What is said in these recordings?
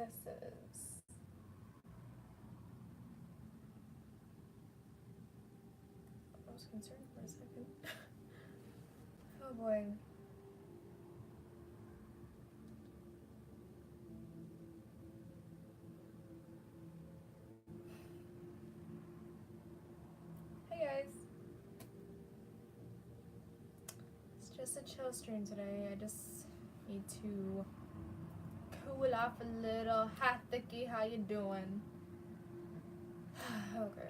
this is. I was concerned for a second. Oh boy. Hey guys. It's just a chill stream today. I just need to cool off a little. Hi Thicky, how you doing? Okay.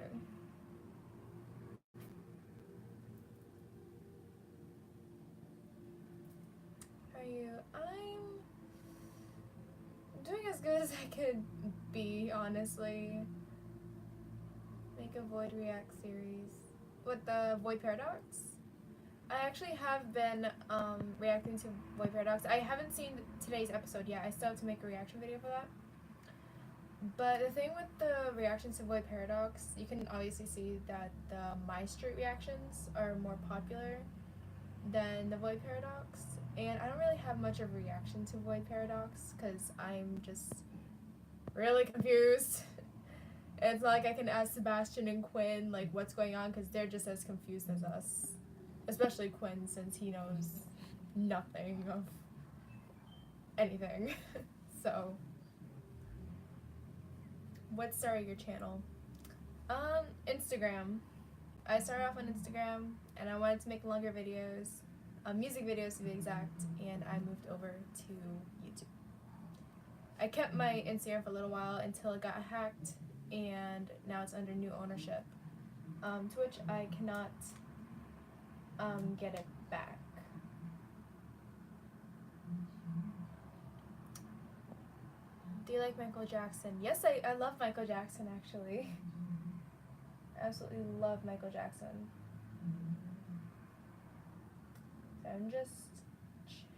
How are you? I'm doing as good as I could be, honestly. Make a Void React series with the Void Paradox. I actually have been reacting to Void Paradox. I haven't seen today's episode yet. I still have to make a reaction video for that. But the thing with the reactions to Void Paradox, you can obviously see that the My Street reactions are more popular than the Void Paradox. And I don't really have much of a reaction to Void Paradox because I'm just really confused. It's not like I can ask Sebastian and Quinn like what's going on because they're just as confused as us. Especially Quinn since he knows nothing of anything. So, what started your channel? Instagram. I started off on Instagram and I wanted to make longer videos, music videos to be exact, and I moved over to YouTube. I kept my Instagram for a little while until it got hacked, and now it's under new ownership, to which I cannot get it back. Do you like Michael Jackson? Yes, I love Michael Jackson, actually. I absolutely love Michael Jackson. So I'm just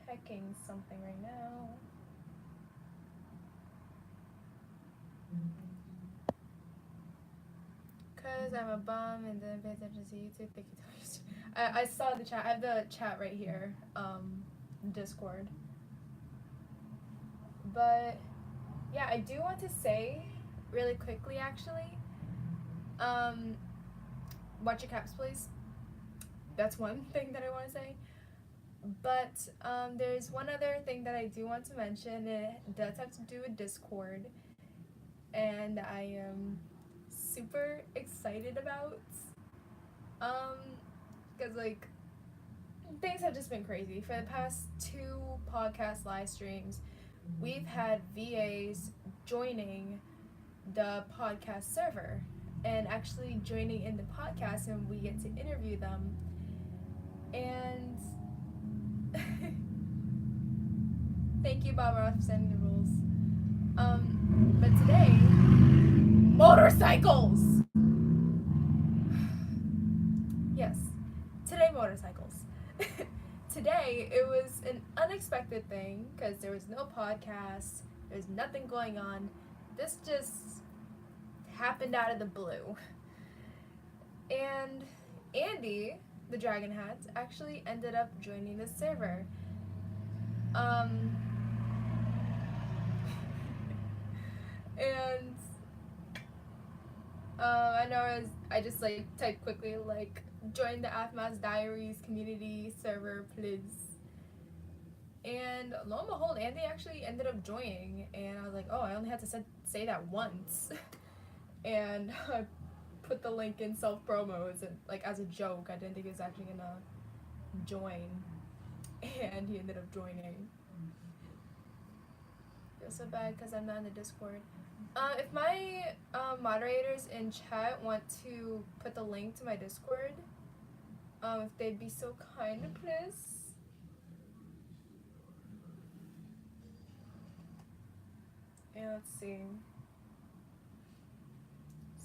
checking something right now. Because I'm a bum and then pay attention to YouTube. Thank you. I saw the chat. I have the chat right here. Discord. But yeah, I do want to say really quickly actually. Watch your caps, please. That's one thing that I want to say. But there's one other thing that I do want to mention. It does have to do with Discord, and I am super excited about. Because like things have just been crazy for the past 2 podcast live streams. We've had VAs joining the podcast server and actually joining in the podcast, and we get to interview them. And thank you, Bob Ross, for setting the rules. But today, motorcycles. Yes, today motorcycles. Today it was an unexpected thing because there was no podcast. There's nothing going on. This just happened out of the blue. And Andy, the Dragon Hat, actually ended up joining the server. And I know I just like typed quickly like join the Aphmau's Diaries community server, please. And lo and behold, Andy actually ended up joining, and I was like, oh, I only had to say that once. And I put the link in self promos and like as a joke. I didn't think he was actually gonna join, and he ended up joining. I feel so bad because I'm not in the Discord. If my moderators in chat want to put the link to my Discord, if they'd be so kind, please. Yeah, let's see.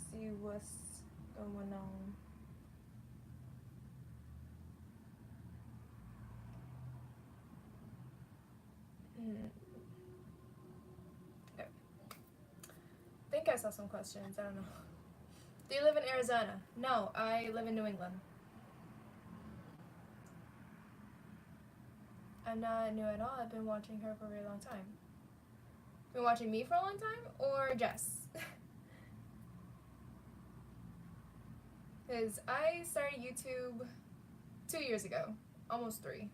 See what's going on. Okay. I think I saw some questions. I don't know. Do you live in Arizona? No, I live in New England. I'm not new at all. I've been watching her for a very long time. Been watching me for a long time or Jess? Because I started YouTube 2 years ago, almost 3.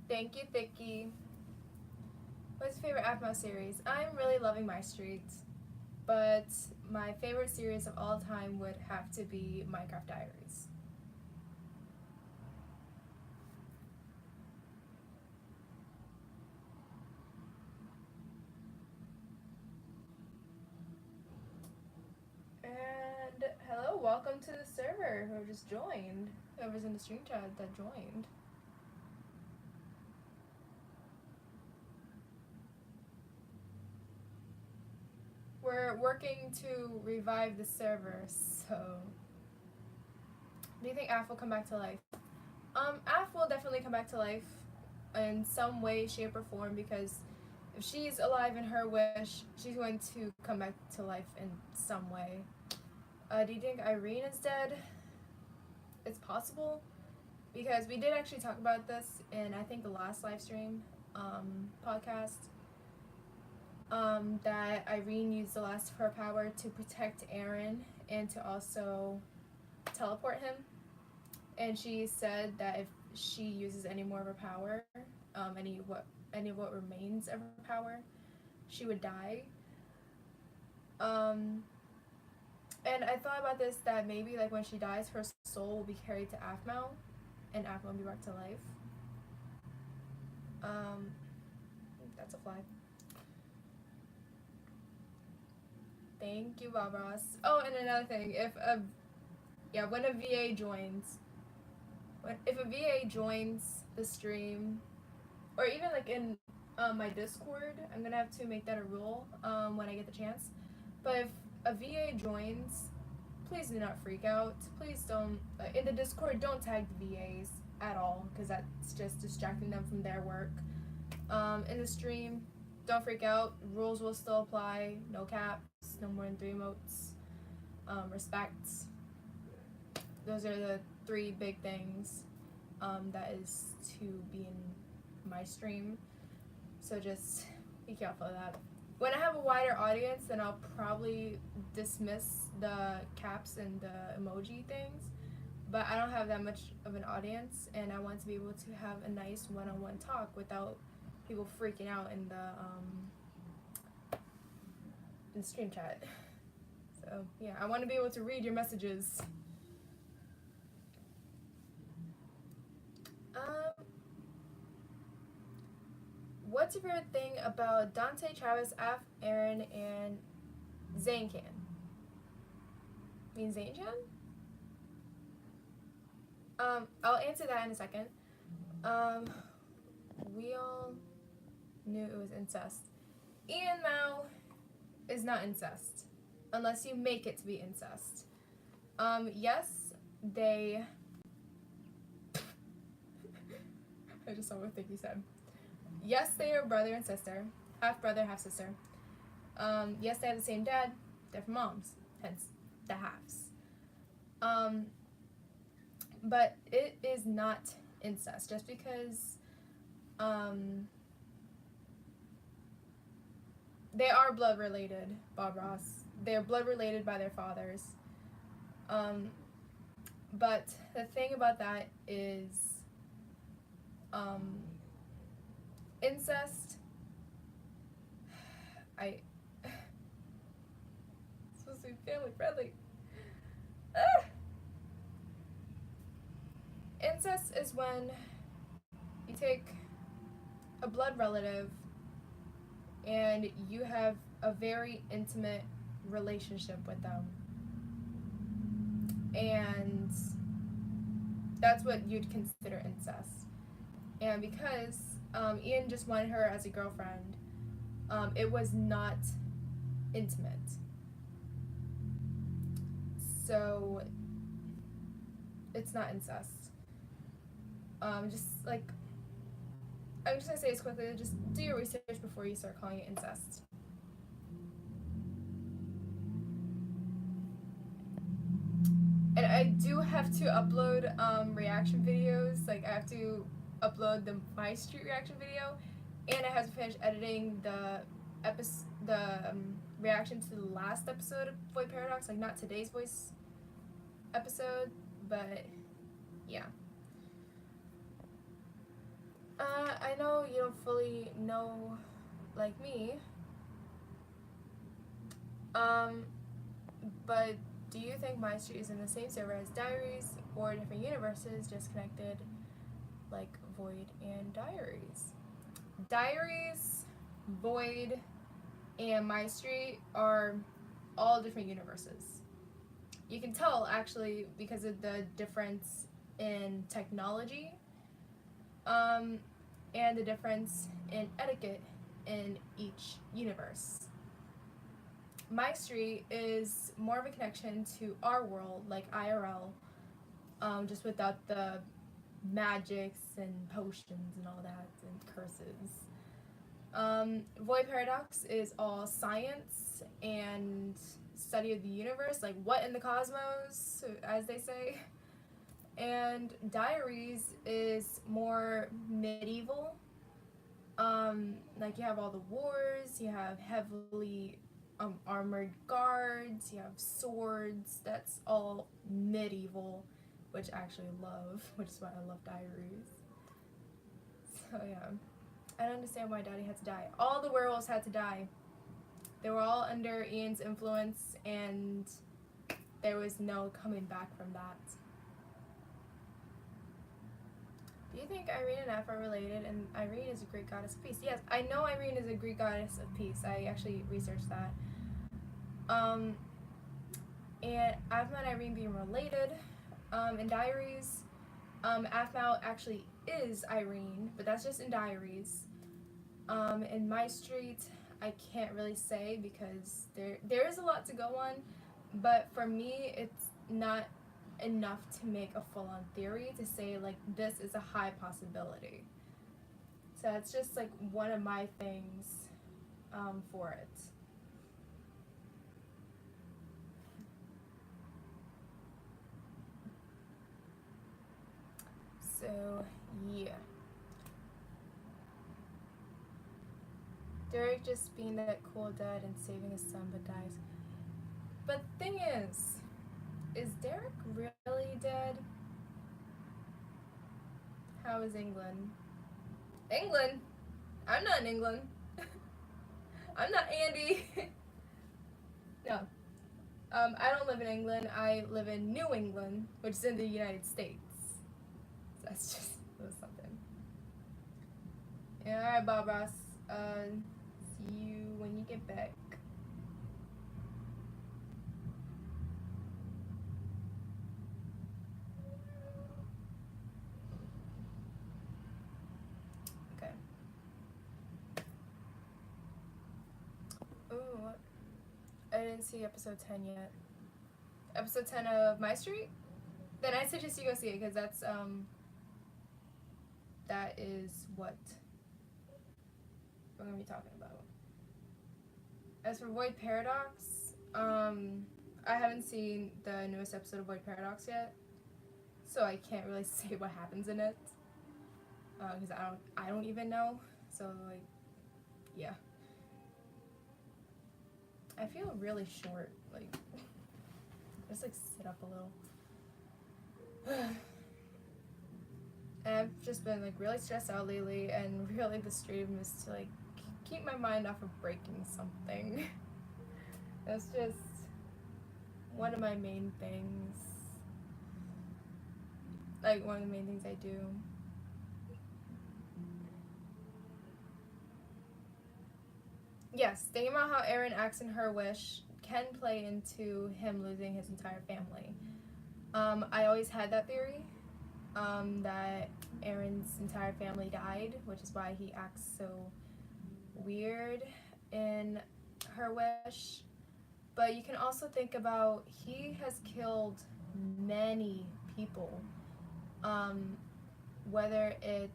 Thank you, Thicky. What's your favorite Aphmau series? I'm really loving My Street, but my favorite series of all time would have to be Minecraft Diaries. And hello, welcome to the server. Whoever just joined, whoever's in the stream chat that joined. We're working to revive the server, so do you think Aph will come back to life? Aph will definitely come back to life in some way, shape, or form, because if she's alive in her wish, she's going to come back to life in some way. Do you think Irene is dead? It's possible, because we did actually talk about this in, I think, the last live stream podcast. That Irene used the last of her power to protect Aaron and to also teleport him. And she said that if she uses any more of her power, any of what remains of her power, she would die. And I thought about this, that maybe like when she dies, her soul will be carried to Aphmau, and Aphmau will be brought to life. That's a fly. Thank you, Bob Ross. Oh, and another thing, when a VA joins, if a VA joins the stream, or even like in my Discord, I'm gonna have to make that a rule when I get the chance. But if a VA joins, please do not freak out. Please don't, in the Discord, don't tag the VAs at all, because that's just distracting them from their work. In the stream, don't freak out. Rules will still apply. No caps, no more than 3 emotes. Respect. Those are the 3 big things that is to be in my stream. So just be careful of that. When I have a wider audience, then I'll probably dismiss the caps and the emoji things. But I don't have that much of an audience, and I want to be able to have a nice one-on-one talk without people freaking out in the stream chat. So yeah, I want to be able to read your messages. What's your favorite thing about Dante, Travis, Aph, Aaron, and Zayncan? You mean Zayncan? I'll answer that in a second. We all knew it was incest. Aphmau is not incest, unless you make it to be incest. Yes, they... I just saw what Thicky said. Yes, they are brother and sister. Half brother, half sister. Yes, they have the same dad. Different moms. Hence, the halves. But it is not incest. Just because they are blood related, Bob Ross. They are blood related by their fathers. But the thing about that is incest, it's supposed to be family friendly. Incest is when you take a blood relative and you have a very intimate relationship with them. And that's what you'd consider incest. And because Ian just wanted her as a girlfriend, it was not intimate. So it's not incest. Just like, I'm just gonna say this quickly, just do your research before you start calling it incest. And I do have to upload reaction videos. Like, I have to upload my street reaction video, and I have to finish editing the reaction to the last episode of Void Paradox, like not today's voice episode, but yeah. I know you don't fully know like me, but do you think My Street is in the same server as Diaries or different universes just connected like Void and Diaries? Diaries, Void, and My Street are all different universes. You can tell actually because of the difference in technology, and the difference in etiquette in each universe. My Street is more of a connection to our world, like IRL, just without the magics and potions and all that and curses. Void Paradox is all science and study of the universe, like what in the cosmos, as they say. And Diaries is more medieval. Like you have all the wars, you have heavily armored guards, you have swords. That's all medieval, which I actually love, which is why I love Diaries. So yeah, I don't understand why Daddy had to die. All the werewolves had to die. They were all under Ian's influence, and there was no coming back from that. Do you think Irene and F are related? And Irene is a Greek goddess of peace. Yes, I know Irene is a Greek goddess of peace. I actually researched that. And Aphmau and Irene being related. In Diaries, Aphmau actually is Irene, but that's just in Diaries. In My Street, I can't really say because there is a lot to go on, but for me, it's not enough to make a full-on theory to say like this is a high possibility. So it's just like one of my things for it. So yeah, Derek just being that cool dad and saving his son but dies. But the thing is Derek really dead? How is England? England? I'm not in England. I'm not Andy. No. I don't live in England. I live in New England, which is in the United States. So that's just something. Yeah, alright, Bob Ross. See you when you get back. Okay. Ooh, I didn't see episode 10 yet. Episode 10 of My Street? Then I suggest you go see it because that is what we're gonna be talking about. As for Void Paradox, I haven't seen the newest episode of Void Paradox yet, so I can't really say what happens in it because I don't even know. So like, yeah, I feel really short. Like, just like sit up a little. And I've just been like really stressed out lately, and really the stream is to like keep my mind off of breaking something. That's just one of my main things. Like one of the main things I do. Yes, thinking about how Aaron acts in Her Wish can play into him losing his entire family. I always had that theory, that Aaron's entire family died, which is why he acts so weird in Her Wish. But you can also think about he has killed many people, whether it's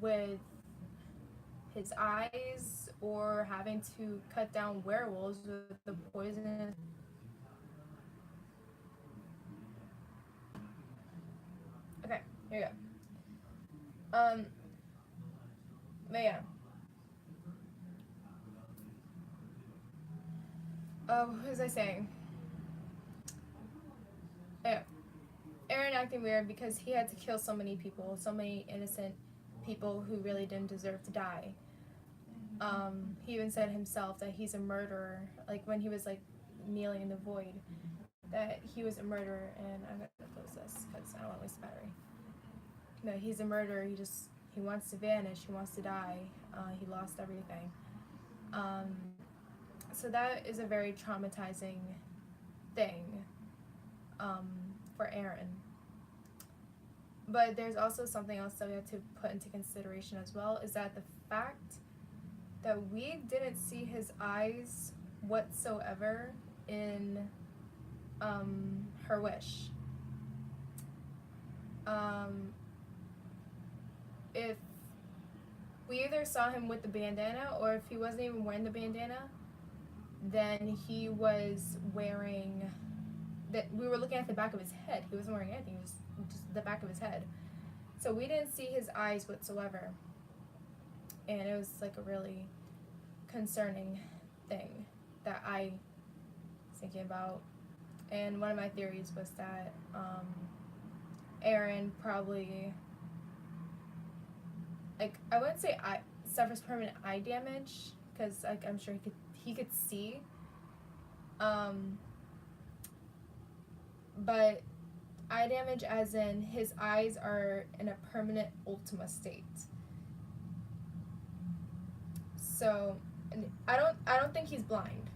with his eyes or having to cut down werewolves with the poisonous. Okay, here we go. Um, but yeah. What was I saying? Yeah. Aaron acting weird because he had to kill so many people, so many innocent people who really didn't deserve to die. He even said himself that he's a murderer, like when he was like kneeling in the void, that he was a murderer. And I'm gonna close this because I don't want to waste battery. No, he's a murderer. He wants to vanish. He wants to die. He lost everything. Um, so that is a very traumatizing thing um, for Aaron. But there's also something else that we have to put into consideration as well, is that the fact that we didn't see his eyes whatsoever in her wish. If we either saw him with the bandana, or if he wasn't even wearing the bandana, then he was wearing that. We were looking at the back of his head. He wasn't wearing anything. It was just the back of his head. So we didn't see his eyes whatsoever, and it was like a really concerning thing that I was thinking about. And one of my theories was that Aaron probably, like, I wouldn't say suffers permanent eye damage, because like I'm sure he could see, but eye damage as in his eyes are in a permanent ultima state. So I don't think he's blind.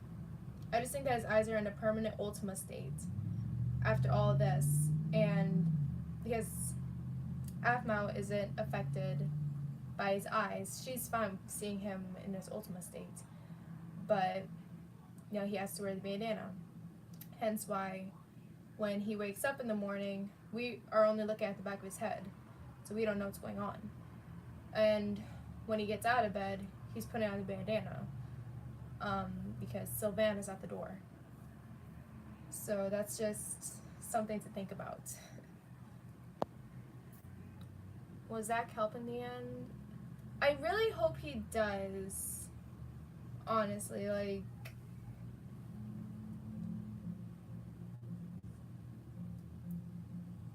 I just think that his eyes are in a permanent ultima state after all of this, and because Aphmau isn't affected by his eyes, she's fine seeing him in his ultima state, but he has to wear the bandana. Hence why when he wakes up in the morning, we are only looking at the back of his head, so we don't know what's going on. And when he gets out of bed, he's putting on the bandana because Sylvan is at the door. So that's just something to think about. Will Zach help in the end? I really hope he does. Honestly, like,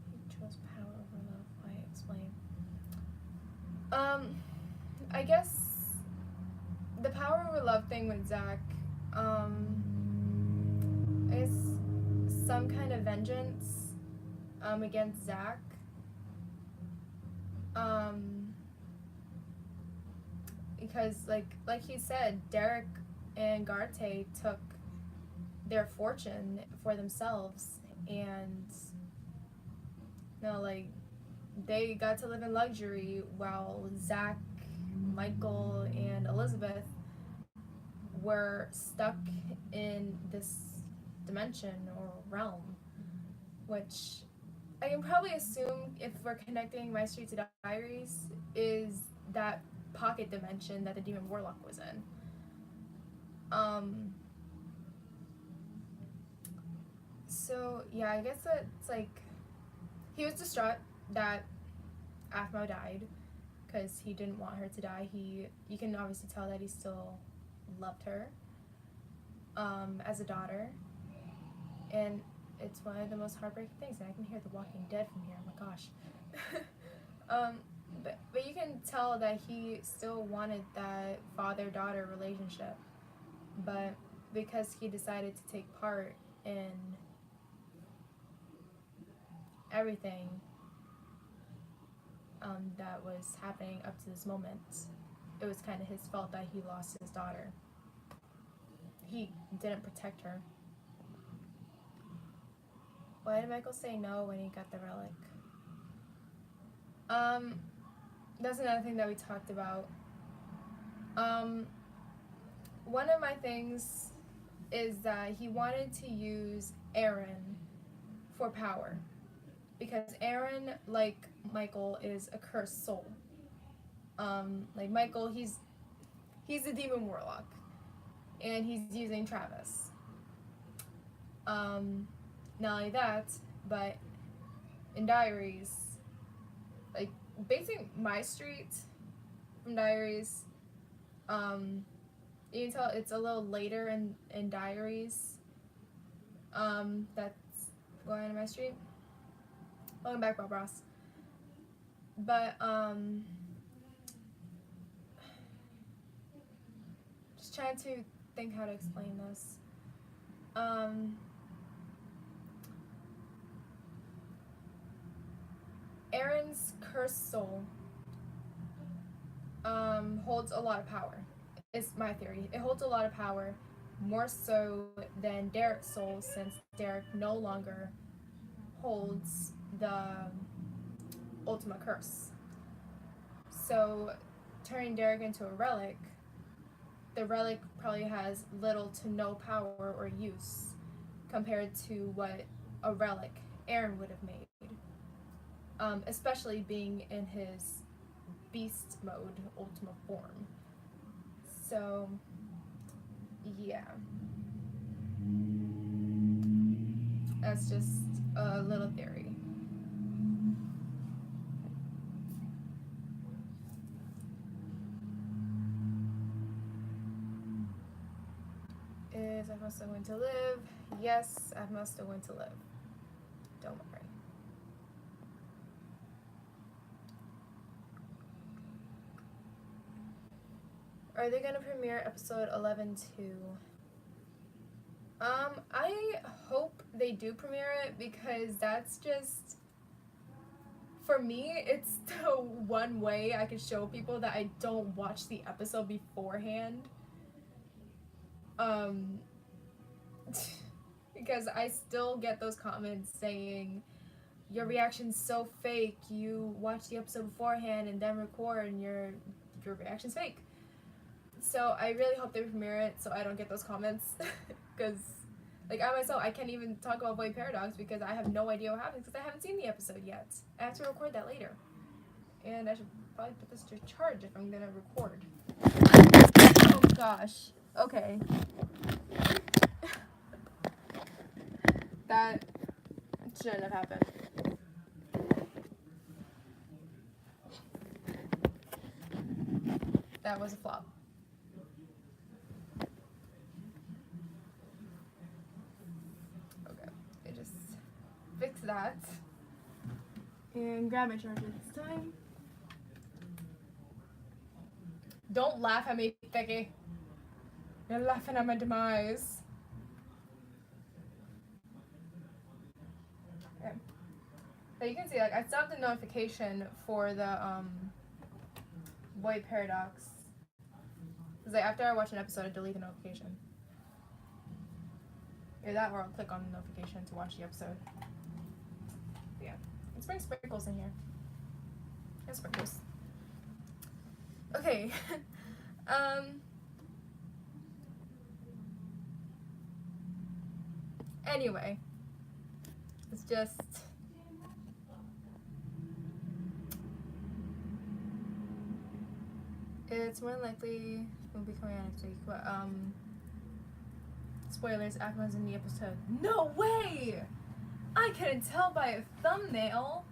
he chose power over love. Why explain? I guess the power over love thing with Zach, is some kind of vengeance, against Zach. Because like he said, Derek and Garte took their fortune for themselves, and like they got to live in luxury while Zach, Michael, and Elizabeth were stuck in this dimension or realm, which I can probably assume, if we're connecting My Streets Diaries, is that pocket dimension that the demon warlock was in. So yeah, I guess it's like he was distraught that Aphmau died because he didn't want her to die. You can obviously tell that he still loved her as a daughter, and it's one of the most heartbreaking things. And I can hear The Walking Dead from here. Oh my gosh. But you can tell that he still wanted that father-daughter relationship, but because he decided to take part in everything that was happening up to this moment, it was kind of his fault that he lost his daughter. He didn't protect her. Why did Michael say no when he got the relic? That's another thing that we talked about. One of my things is that he wanted to use Aaron for power, because Aaron, like Michael, is a cursed soul. Like Michael, he's a demon warlock, and he's using Travis. Not only that, but in Diaries, like basing my street from Diaries. You can tell it's a little later in Diaries. That's going on my street. Welcome back, Bob Ross. But just trying to think how to explain this. Aaron's cursed soul holds a lot of power. Is my theory. It holds a lot of power, more so than Derek's soul, since Derek no longer holds the Ultima Curse. So, turning Derek into a relic, the relic probably has little to no power or use compared to what a relic Aaron would have made. Especially being in his beast mode Ultima form. So, yeah. That's just a little theory. Is Aphmau still going to live? Yes, Aphmau still going to live. Don't worry. Are they gonna premiere episode 11 too? I hope they do premiere it, because that's just, for me, it's the one way I can show people that I don't watch the episode beforehand. Because I still get those comments saying, your reaction's so fake, you watch the episode beforehand and then record and your reaction's fake. So I really hope they premiere it so I don't get those comments. Because, like, I myself, I can't even talk about Void Paradox because I have no idea what happens because I haven't seen the episode yet. I have to record that later. And I should probably put this to charge if I'm gonna record. Oh gosh. Okay. That shouldn't have happened. That was a flop. Okay, I just fix that. And grab my charger this time. Don't laugh at me, Becky. You're laughing at my demise. Okay. So you can see, like, I stopped the notification for the Void Paradox. Because, like, after I watch an episode, I delete the notification. Either that or I'll click on the notification to watch the episode. But yeah. Let's bring sprinkles in here. Yeah, sprinkles. Okay. Anyway. It's just... It's more likely will be coming out next week, but spoilers, Aphmau's in the episode. No way! I couldn't tell by a thumbnail.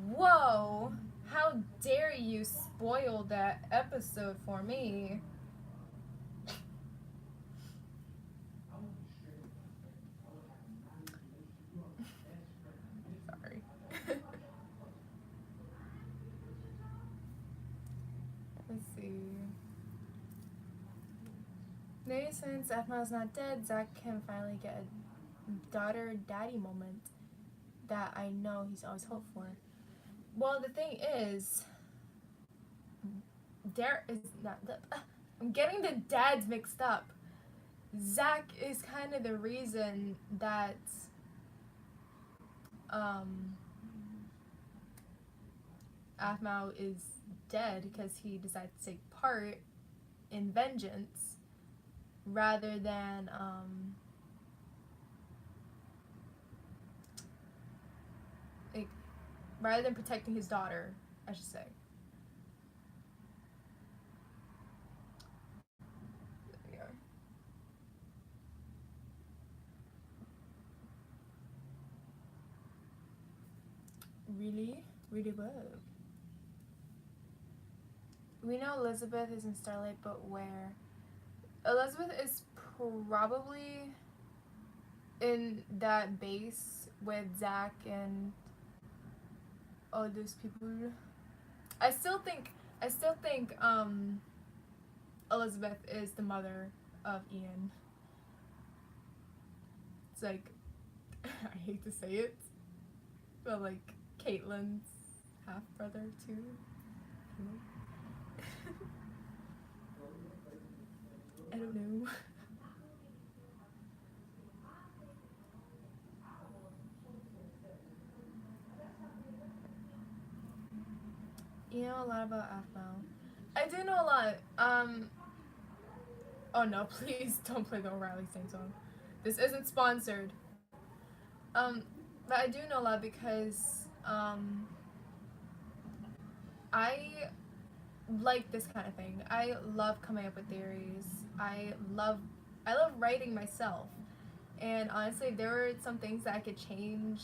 Whoa! How dare you spoil that episode for me? Sorry. Let's see. Maybe since Aphmau's not dead, Zach can finally get a daughter-daddy moment that I know he's always hoped for. Well, the thing is, Derek is not. I'm getting the dads mixed up. Zach is kind of the reason that Aphmau is dead, because he decided to take part in vengeance rather than protecting his daughter, I should say. There we go. Really? Really well. we know Elizabeth is in Starlight, but where? Elizabeth is probably in that base with Zach and all those people. I still think Elizabeth is the mother of Ian. It's like I hate to say it, but like Caitlyn's half brother too. I don't know. You know a lot about Aphmau. I do know a lot. Oh no, please don't play the O'Reilly sing song. This isn't sponsored. But I do know a lot because I like this kind of thing. I love coming up with theories. I love writing myself. And honestly, if there were some things that I could change,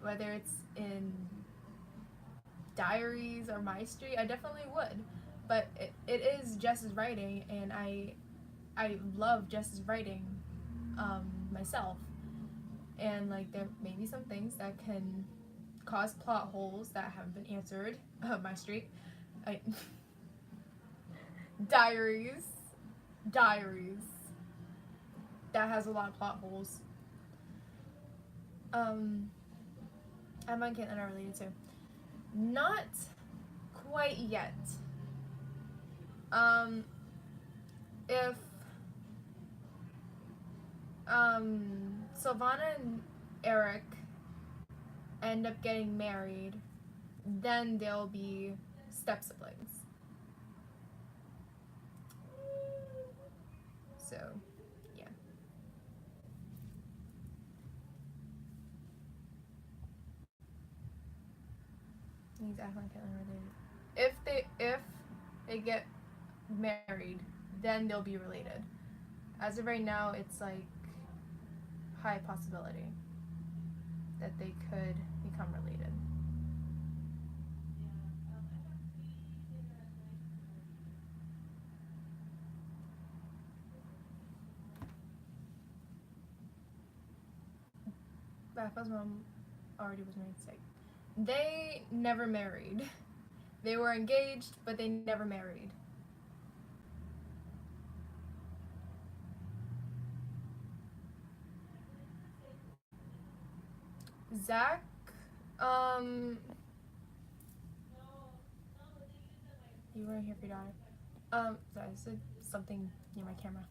whether it's in diaries or my street, I definitely would. But it is Jess's writing, and I love Jess's writing myself. And like there may be some things that can cause plot holes that haven't been answered. My street. I, diaries. Diaries. That has a lot of plot holes. Emma and Caitlin are related too. Not quite yet. If Sylvana and Eric end up getting married, then they'll be step siblings. So, yeah. He's acting like related. If they get married, then they'll be related. As of right now, it's like high possibility that they could become related. Rafa's mom already was married. Sick. They never married. They were engaged, but they never married. Zach, you weren't here for your daughter. Sorry, I said something near my camera.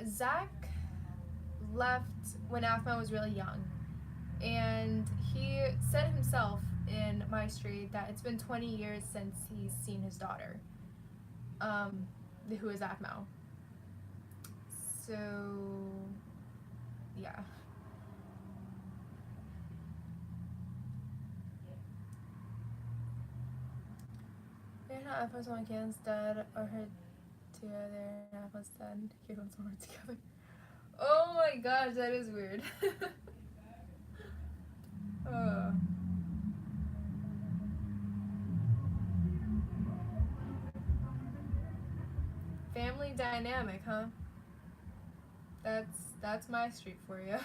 Zach left when Aphmau was really young, and he said himself in my street that it's been 20 years since he's seen his daughter, who is Aphmau. So, yeah. They're not Aphmau's one Caitlyn's dead or her together. Aphmau's dead. Caitlyn's one together. Oh my gosh, that is weird. Family dynamic, huh? That's my street for you.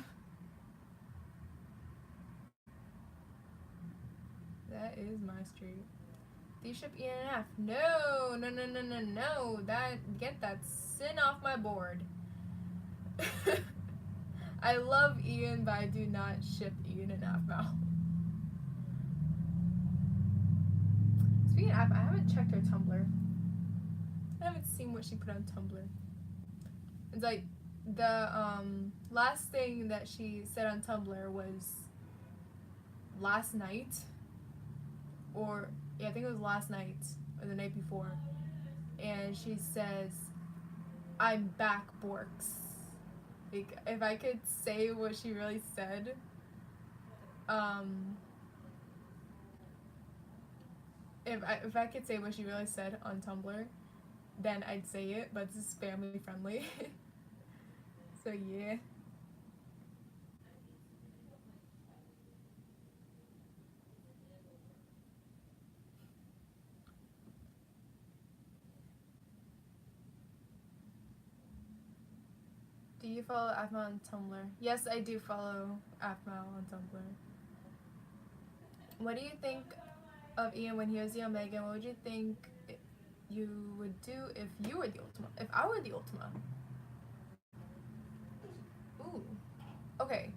That is my street. D-ship E and F. No, no, no, no, no, no. Get that sin off my board. I love Ian, but I do not ship Ian and Aphmau. Speaking of Aphmau, I haven't checked her Tumblr. I haven't seen what she put on Tumblr. It's like the last thing that she said on Tumblr was last night, or yeah, I think it was last night or the night before, and she says, "I'm back, Borks." Like, if I could say what she really said, if I could say what she really said on Tumblr, then I'd say it, but this is family friendly. So yeah. Do you follow Aphmau on Tumblr? Yes, I do follow Aphmau on Tumblr. What do you think of Ian when he was the Omega? What would you think you would do if you were the Ultima? If I were the Ultima? Ooh. Okay.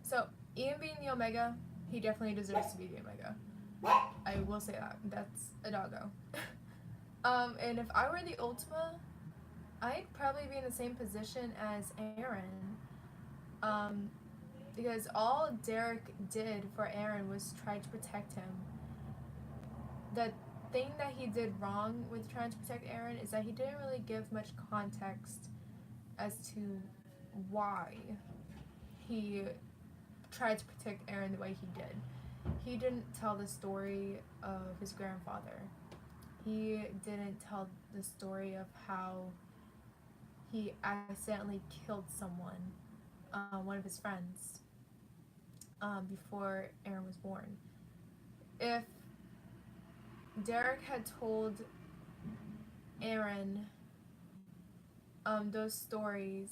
So, Ian being the Omega, he definitely deserves to be the Omega. I will say that. That's a doggo. And if I were the Ultima, I'd probably be in the same position as Aaron. Because all Derek did for Aaron was try to protect him. The thing that he did wrong with trying to protect Aaron is that he didn't really give much context as to why he tried to protect Aaron the way he did. He didn't tell the story of his grandfather. He didn't tell the story of how he accidentally killed someone, one of his friends, before Aaron was born. If Derek had told Aaron those stories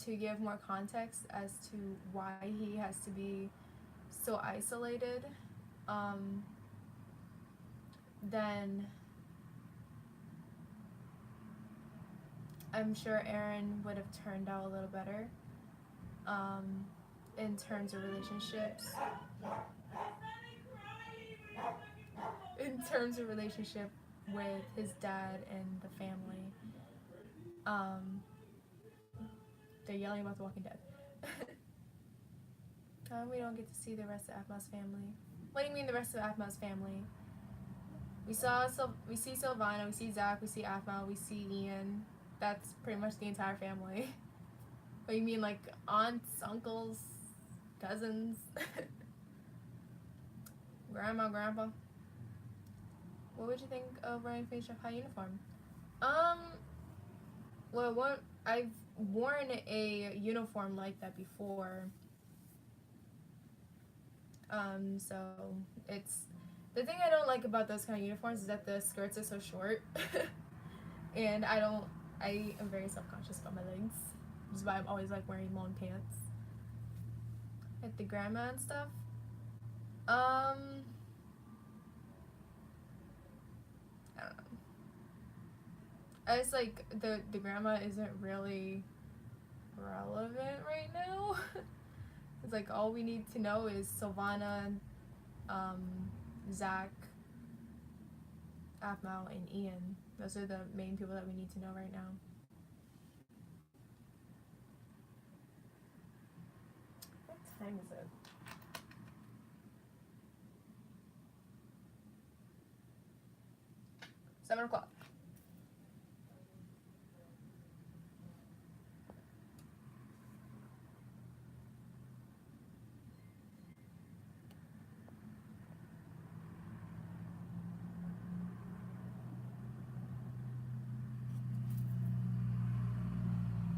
to give more context as to why he has to be so isolated, then I'm sure Aaron would have turned out a little better in terms of relationships. In terms of relationship with his dad and the family. They're yelling about The Walking Dead. We don't get to see the rest of Aphmau's family. What do you mean the rest of Aphmau's family? We see Sylvana, we see Zach, we see Aphmau, we see Ian. That's pretty much the entire family. What do you mean, like aunts, uncles, cousins, grandma, grandpa? What would you think of wearing Face Chef High uniform? Well, I've worn a uniform like that before. So it's the thing I don't like about those kind of uniforms is that the skirts are so short, and I am very self-conscious about my legs. Which is why I'm always like wearing long pants. Like the grandma and stuff. I don't know. I just like the grandma isn't really relevant right now. It's like all we need to know is Sylvana, Zach, Aphmau, and Ian. Those are the main people that we need to know right now. What time is it? Seven o'clock.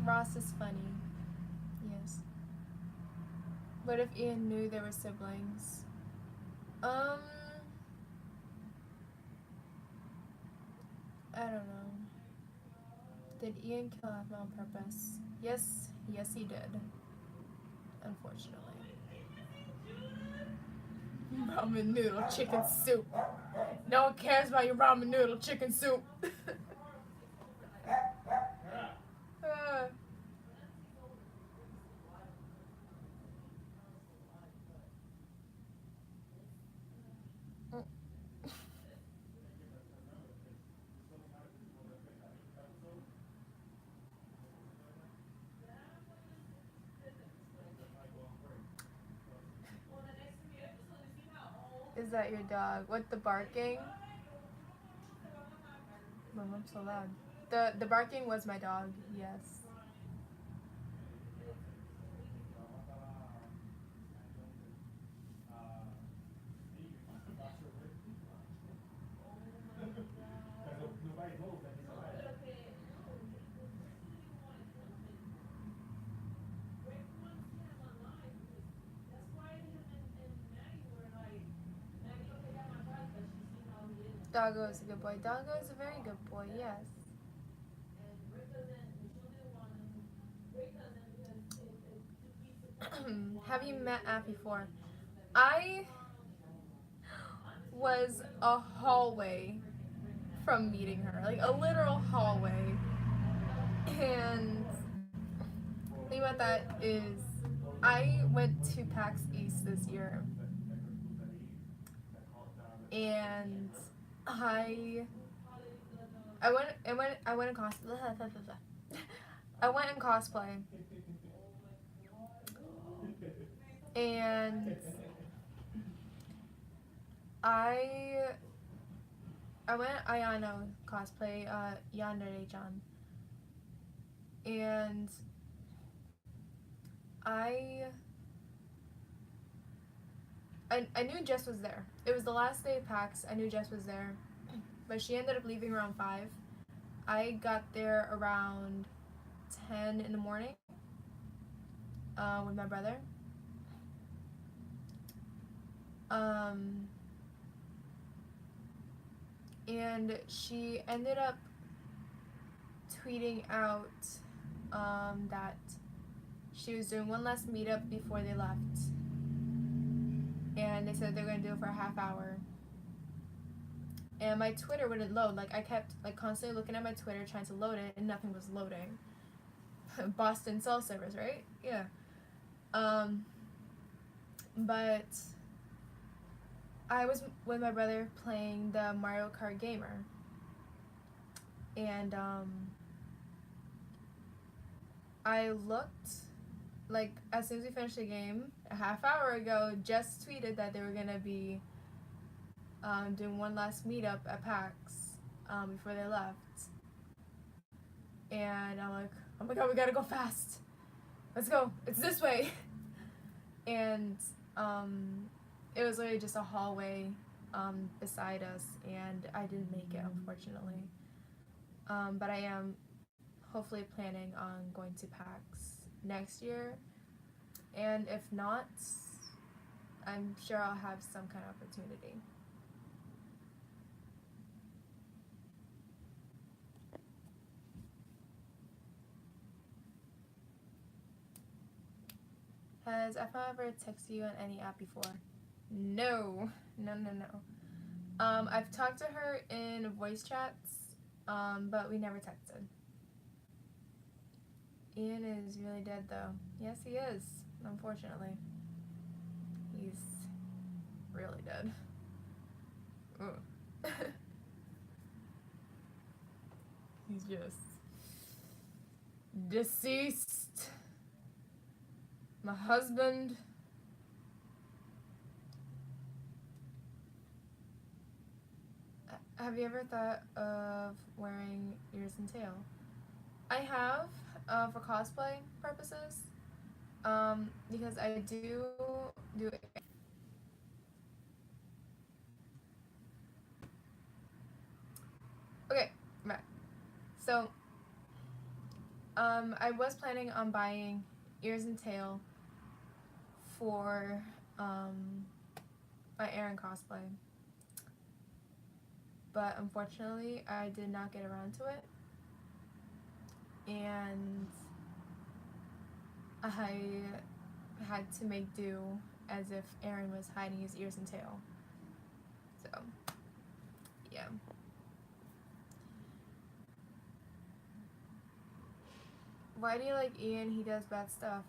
Ross is funny. Yes. What if Ian knew they were siblings? I don't know. Did Ian kill Aphmau on purpose? Yes, he did. Unfortunately. Ramen noodle chicken soup. No one cares about your ramen noodle chicken soup. Is that your dog? What, the barking? Mom, I'm so loud. The barking was my dog, yes. Doggo is a good boy. Doggo is a very good boy, yes. Have you met App before? I was a hallway from meeting her, like a literal hallway. And the thing about that is, I went to PAX East this year, and I I went in cosplay. I went in cosplay, and I I went Ayano cosplay, Yandere-chan, and I I knew Jess was there. It was the last day of PAX. I knew Jess was there, but she ended up leaving around 5. I got there around 10 in the morning with my brother. Um, and she ended up tweeting out that she was doing one last meetup before they left. And they said they were going to do it for a half hour. And my Twitter wouldn't load. Like, I kept like constantly looking at my Twitter trying to load it, and nothing was loading. Boston cell servers, right? Yeah. But I was with my brother playing the Mario Kart Gamer, and I looked, like, as soon as we finished the game a half hour ago, just tweeted that they were gonna be doing one last meetup at PAX before they left, and I'm like, oh my god, we gotta go fast. Let's go. It's this way. And it was literally just a hallway beside us, and I didn't make it, unfortunately. But I am hopefully planning on going to PAX next year, and if not, I'm sure I'll have some kind of opportunity. Has Aphmau ever texted you on any app before? No. No. I've talked to her in voice chats, but we never texted. Ian is really dead, though. Yes, he is, unfortunately. He's really dead. He's just deceased. My husband. Have you ever thought of wearing ears and tail? I have, for cosplay purposes, because I do. Okay, right. So, I was planning on buying ears and tail for my Aaron cosplay, but unfortunately I did not get around to it, and I had to make do as if Aaron was hiding his ears and tail. So, yeah. Why do you like Ian? He does bad stuff.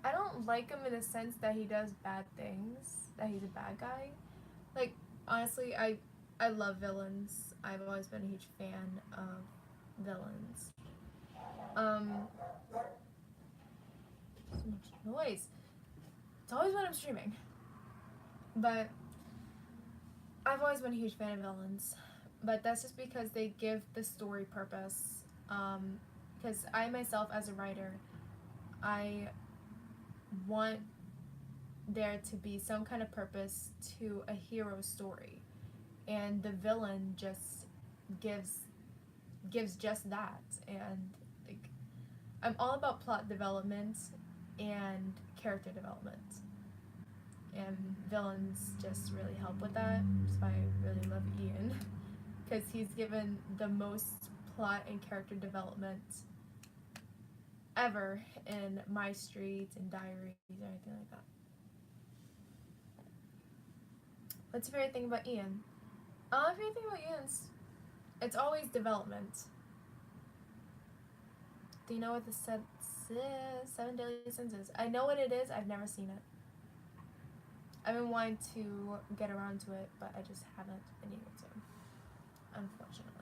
I don't like him in the sense that he does bad things, that he's a bad guy. Like, honestly, I love villains. I've always been a huge fan of villains. So much noise. It's always when I'm streaming. But I've always been a huge fan of villains. But that's just because they give the story purpose. Because I myself, as a writer, I want there to be some kind of purpose to a hero story, and the villain just gives just that. And like, I'm all about plot development and character development, and villains just really help with that. That's why I really love Ian, because he's given the most plot and character development ever in my streets and diaries or anything like that. What's your favorite thing about Ian? Favorite thing about Ian's, it's always development. Do you know what the Seven Deadly Sins is? I know what it is. I've never seen it. I've been wanting to get around to it, but I just haven't been able to, unfortunately.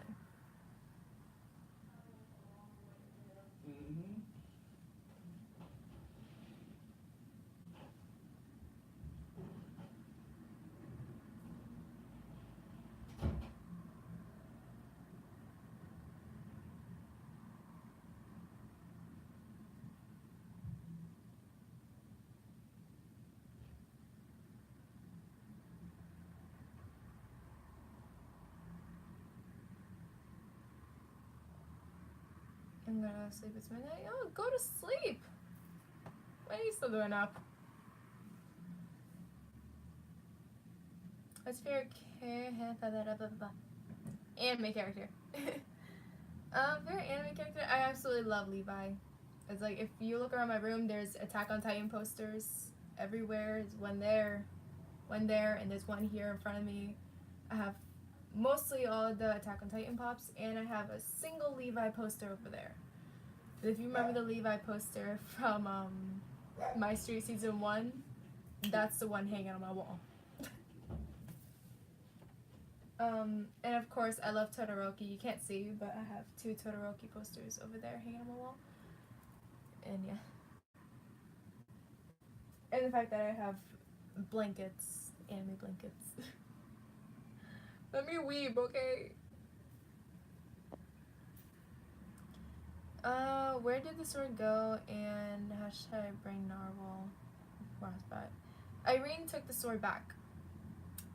I'm gonna go to sleep. It's midnight. Oh, go to sleep. What are you still doing up? What's your favorite anime character? Favorite anime character? I absolutely love Levi. It's like if you look around my room, there's Attack on Titan posters everywhere. There's one there, and there's one here in front of me. I have mostly all of the Attack on Titan pops, and I have a single Levi poster over there. If you remember the Levi poster from My Street Season 1, that's the one hanging on my wall. And of course, I love Todoroki. You can't see, but I have 2 Todoroki posters over there hanging on my wall. And yeah. And the fact that I have blankets, anime blankets. Let me weeb, okay? Where did the sword go, and how should I bring Narwhal Ross back? Irene took the sword back,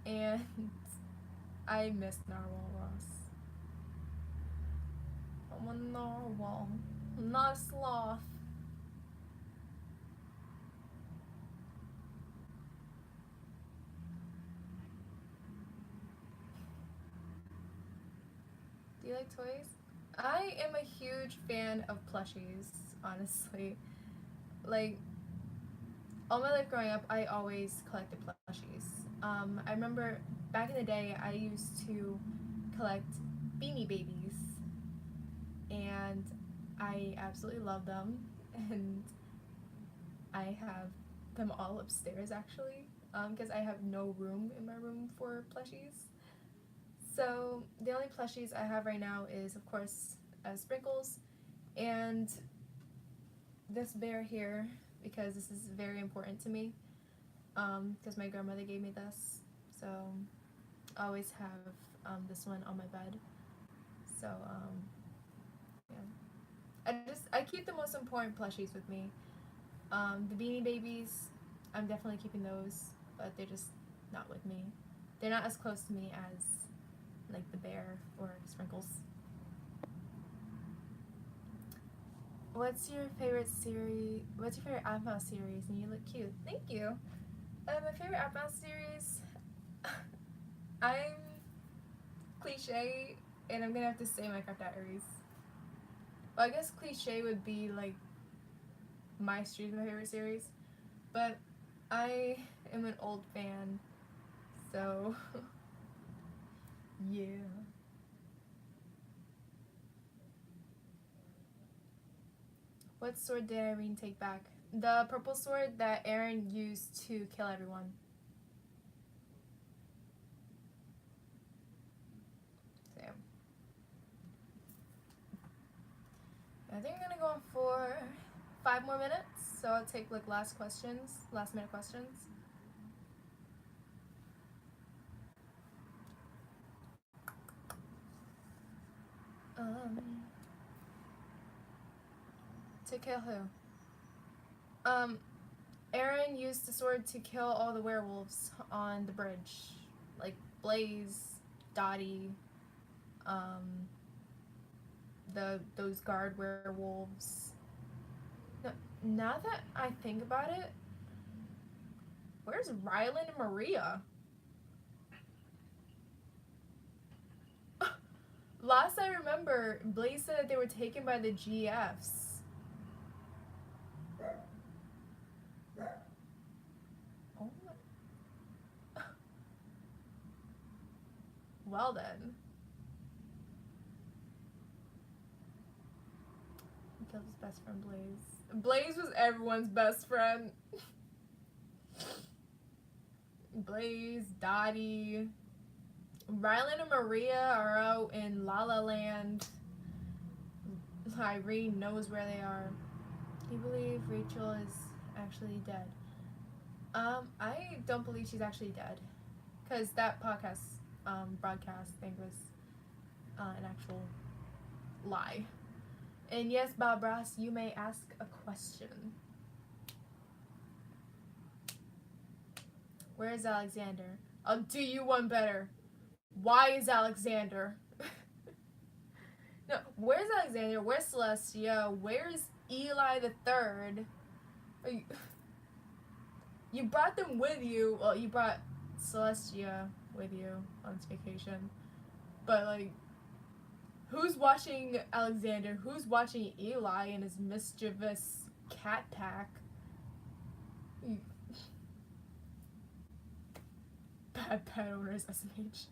and I missed Narwhal Ross. I'm a narwhal, I'm not a sloth. Do you like toys? I am a huge fan of plushies, honestly. Like, all my life growing up, I always collected plushies. I remember back in the day, I used to collect Beanie Babies, and I absolutely love them, and I have them all upstairs actually, because I have no room in my room for plushies. So the only plushies I have right now is, of course, Sprinkles, and this bear here, because this is very important to me, because my grandmother gave me this, so I always have this one on my bed. So yeah, I keep the most important plushies with me. The Beanie Babies, I'm definitely keeping those, but they're just not with me. They're not as close to me as like the bear or Sprinkles. What's your favorite series? What's your favorite Aphmau series? And you look cute. Thank you. My favorite Aphmau series. I'm cliche, and I'm gonna have to say Minecraft Diaries. Well, I guess cliche would be like My Street, my favorite series, but I am an old fan, so yeah. What sword did Irene take back? The purple sword that Aaron used to kill everyone. So, I think I'm gonna go on for 5 more minutes, so I'll take like last minute questions. To kill who? Aaron used the sword to kill all the werewolves on the bridge, like Blaze, Dottie, those guard werewolves. No, now that I think about it, where's Rylan and Maria? Last I remember, Blaze said that they were taken by the GFs. Well then. He killed his best friend Blaze. Blaze was everyone's best friend. Blaze, Dottie, Rylan and Maria are out in La La Land. Irene knows where they are. Do you believe Rachel is actually dead? I don't believe she's actually dead, because that podcast broadcast thing was an actual lie. And yes, Bob Ross, you may ask a question. Where is Alexander? I'll do you one better. Why is Alexander? No, where's Alexander? Where's Celestia? Where's Eli the Third? You brought them with you. Well, you brought Celestia with you on this vacation. But, like, who's watching Alexander? Who's watching Eli and his mischievous cat pack? Bad pet owners, SMH.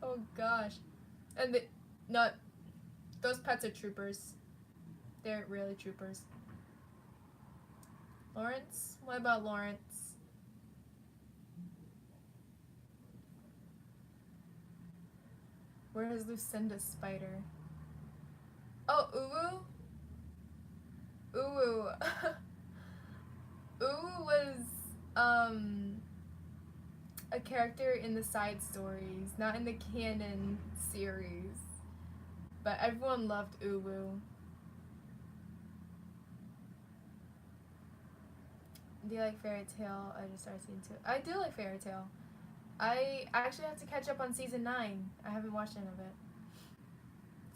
Oh gosh. And those pets are troopers. They're really troopers. Lawrence? What about Lawrence? Where is Lucinda's spider? Oh, Uwu? Uwu. Uwu was, a character in the side stories, not in the canon series. But everyone loved Uwu. Do you like Fairy Tail? I just started season 2. I do like Fairy Tail. I actually have to catch up on season 9. I haven't watched any of it.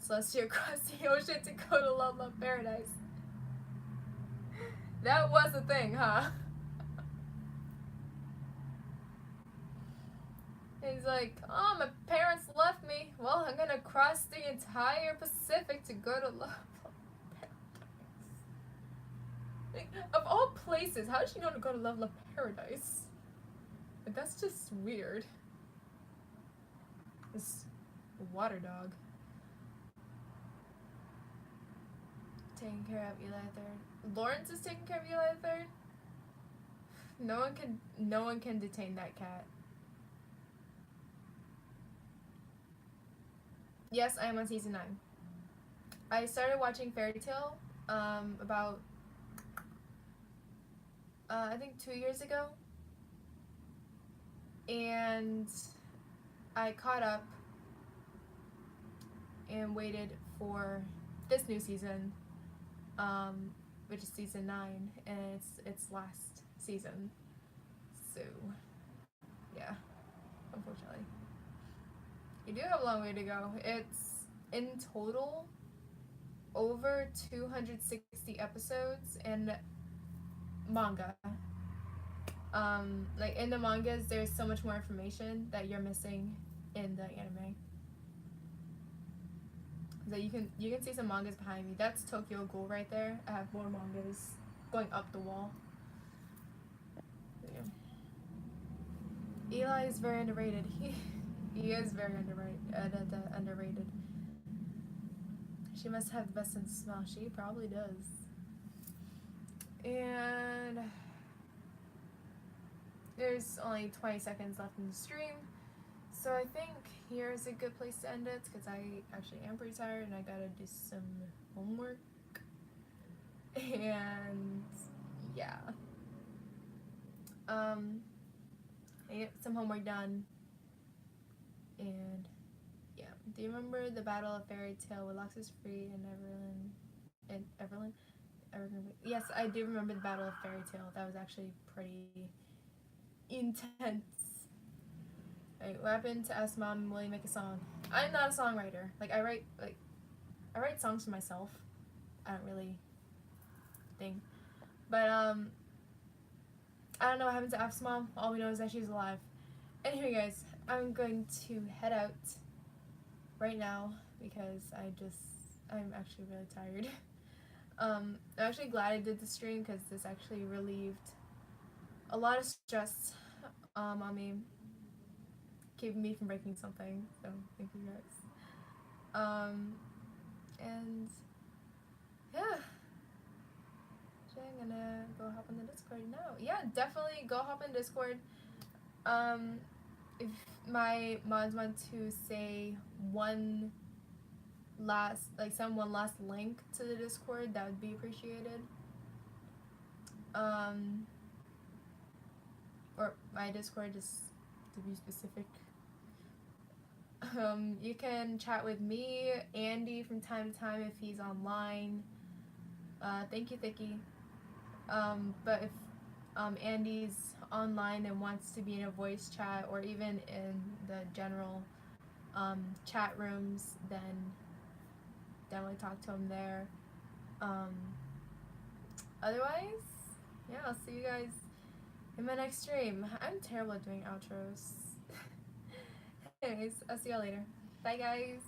Celestia across the ocean to go to Love Love Paradise. That was a thing, huh? He's like, oh, my parents left me. Well, I'm gonna cross the entire Pacific to go to Love Love Paradise. Like, of all places, how did she know to go to Love Love Paradise? But that's just weird. This water dog. Taking care of Eli III. Lawrence is taking care of Eli III? No one can detain that cat. Yes, I am on season 9. I started watching Fairy Tail about I think 2 years ago. And I caught up and waited for this new season, which is season 9, and it's last season. So, yeah, unfortunately. You do have a long way to go. It's, in total, over 260 episodes in manga. Like, in the mangas, there's so much more information that you're missing in the anime. So you can see some mangas behind me. That's Tokyo Ghoul right there. I have more mangas going up the wall. Yeah. Eli is very underrated. He is very underrated. She must have the best sense of smell. She probably does. And there's only 20 seconds left in the stream, so I think here's a good place to end it, because I actually am pretty tired and I gotta do some homework. And yeah, I get some homework done. And yeah, do you remember the Battle of Fairy Tail with Loxus Free and Everlyn? Yes, I do remember the Battle of Fairy Tail. That was actually pretty intense. Like, what happened to Aphmau and Willie make a song? I'm not a songwriter. I write songs for myself. I don't really think. But I don't know what happened to Aphmau. All we know is that she's alive. Anyway, guys, I'm going to head out right now because I'm actually really tired. I'm actually glad I did the stream because this actually relieved a lot of stress on me. keeping me from breaking something. So thank you guys. And yeah. I'm gonna go hop on the Discord now. Yeah, definitely go hop on Discord. If my mods want to say send one last link to the Discord, that would be appreciated. Or my Discord, just to be specific. You can chat with me, Andy, from time to time if he's online. Thank you, Thicky. But if Andy's online and wants to be in a voice chat or even in the general chat rooms, then definitely talk to him there. Otherwise, yeah, I'll see you guys in my next stream. I'm terrible at doing outros. Anyways, I'll see y'all later. Bye, guys.